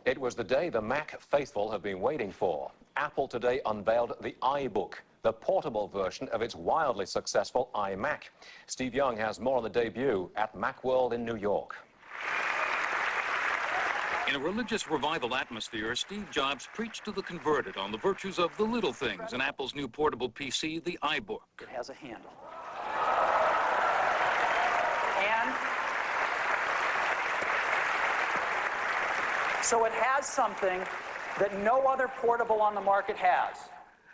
It was the day the Mac faithful have been waiting for. Apple today unveiled the iBook, the portable version of its wildly successful iMac. Steve Young has more on the debut at Macworld in New York. In a religious revival atmosphere, Steve Jobs preached to the converted on the virtues of the little things in Apple's new portable PC, the iBook. It has a handle. And so it has something that no other portable on the market has.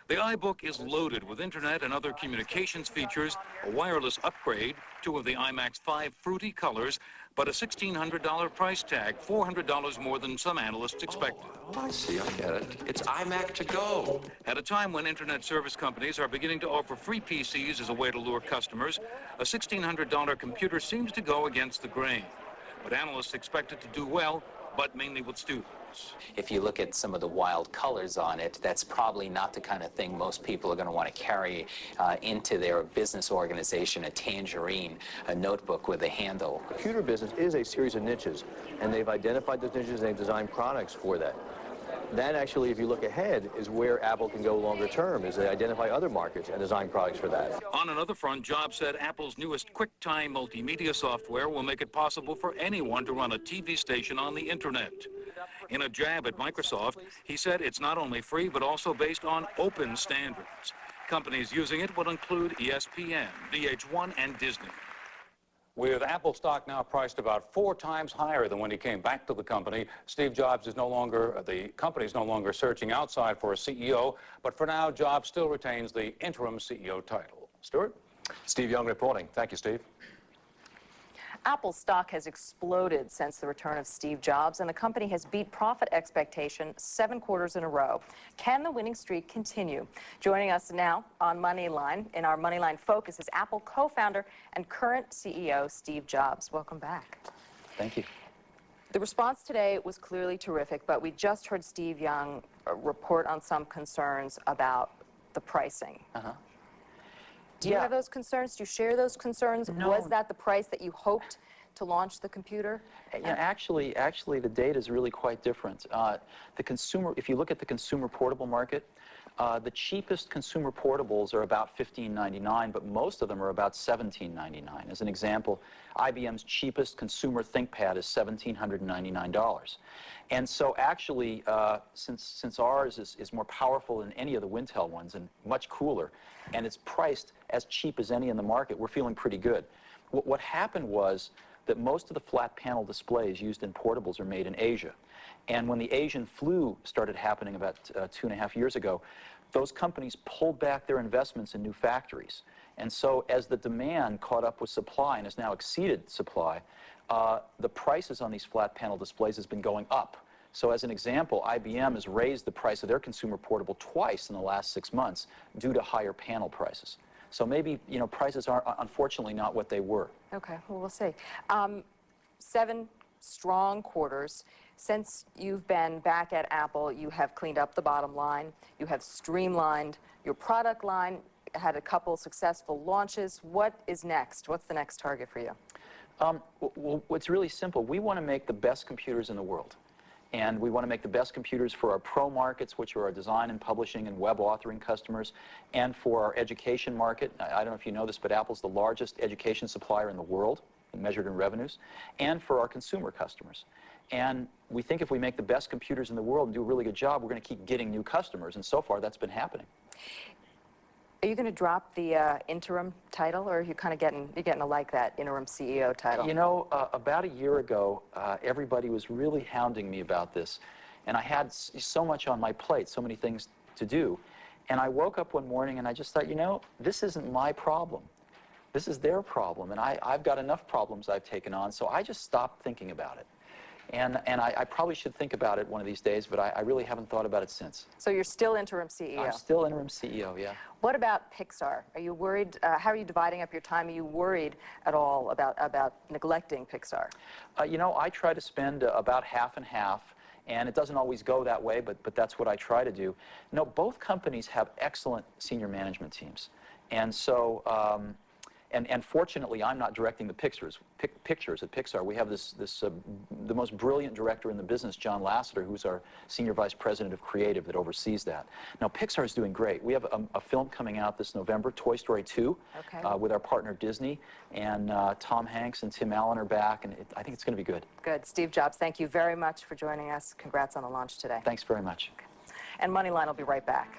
The iBook is loaded with internet and other communications features, a wireless upgrade, two of the iMac's 5 fruity colors, but a $1,600 price tag, $400 more than some analysts expected. Oh, I see, I get it. It's iMac to go. At a time when internet service companies are beginning to offer free PCs as a way to lure customers, a $1,600 computer seems to go against the grain. But analysts expect it to do well, but mainly with students. If you look at some of the wild colors on it, that's probably not the kind of thing most people are going to want to carry into their business organization, a tangerine, a notebook with a handle. The computer business is a series of niches, and they've identified those niches and they've designed products for that. That actually, if you look ahead, is where Apple can go longer term, is they identify other markets and design products for that. On another front, Jobs said Apple's newest QuickTime multimedia software will make it possible for anyone to run a TV station on the internet. In a jab at Microsoft, he said it's not only free, but also based on open standards. Companies using it will include ESPN, VH1, and Disney. With Apple stock now priced about 4 times higher than when he came back to the company, Steve Jobs is the company is no longer searching outside for a CEO, but for now, Jobs still retains the interim CEO title. Stuart? Steve Young reporting. Thank you, Steve. Apple stock has exploded since the return of Steve Jobs, and the company has beat profit expectation 7 quarters in a row. Can the winning streak continue? Joining us now on Moneyline, in our Moneyline Focus, is Apple co-founder and current CEO Steve Jobs. Welcome back. Thank you. The response today was clearly terrific, but we just heard Steve Young report on some concerns about the pricing. Do you have those concerns? Do you share those concerns? No. Was that the price that you hoped to launch the computer? Yeah, actually, the data is really quite different. The consumer, if you look at the consumer portable market, the cheapest consumer portables are about $15.99, but most of them are about $17.99. As an example, IBM's cheapest consumer ThinkPad is $1,799. And so actually, since ours is more powerful than any of the Wintel ones and much cooler, and it's priced as cheap as any in the market, we're feeling pretty good. What happened was that most of the flat panel displays used in portables are made in Asia. And when the Asian flu started happening about 2.5 years ago, those companies pulled back their investments in new factories. And so as the demand caught up with supply and has now exceeded supply, the prices on these flat panel displays has been going up. So as an example, IBM has raised the price of their consumer portable twice in the last 6 months due to higher panel prices. So maybe, prices are unfortunately not what they were. Okay, well, we'll see. 7 strong quarters. Since you've been back at Apple, you have cleaned up the bottom line. You have streamlined your product line, had a couple successful launches. What is next? What's the next target for you? Well, it's really simple. We want to make the best computers in the world. And we want to make the best computers for our pro markets, which are our design and publishing and web authoring customers, and for our education market. I don't know if you know this, but Apple's the largest education supplier in the world, measured in revenues, and for our consumer customers. And we think if we make the best computers in the world and do a really good job, we're going to keep getting new customers, and so far that's been happening. Are you going to drop the interim title, or are you kind of getting to like that interim CEO title? You know, about a year ago, everybody was really hounding me about this, and I had so much on my plate, so many things to do, and I woke up one morning and I just thought, this isn't my problem. This is their problem, and I've got enough problems I've taken on, so I just stopped thinking about it. And I probably should think about it one of these days, but I really haven't thought about it since. So you're still interim CEO? I'm still interim CEO, yeah. What about Pixar? Are you worried? How are you dividing up your time? Are you worried at all about neglecting Pixar? I try to spend about half and half, and it doesn't always go that way, but that's what I try to do. Both companies have excellent senior management teams. And so And fortunately, I'm not directing the pictures at Pixar. We have the most brilliant director in the business, John Lasseter, who's our Senior Vice President of Creative that oversees that. Now, Pixar is doing great. We have a film coming out this November, Toy Story 2, with our partner Disney, and Tom Hanks and Tim Allen are back, and I think it's going to be good. Good. Steve Jobs, thank you very much for joining us. Congrats on the launch today. Thanks very much. And Moneyline will be right back.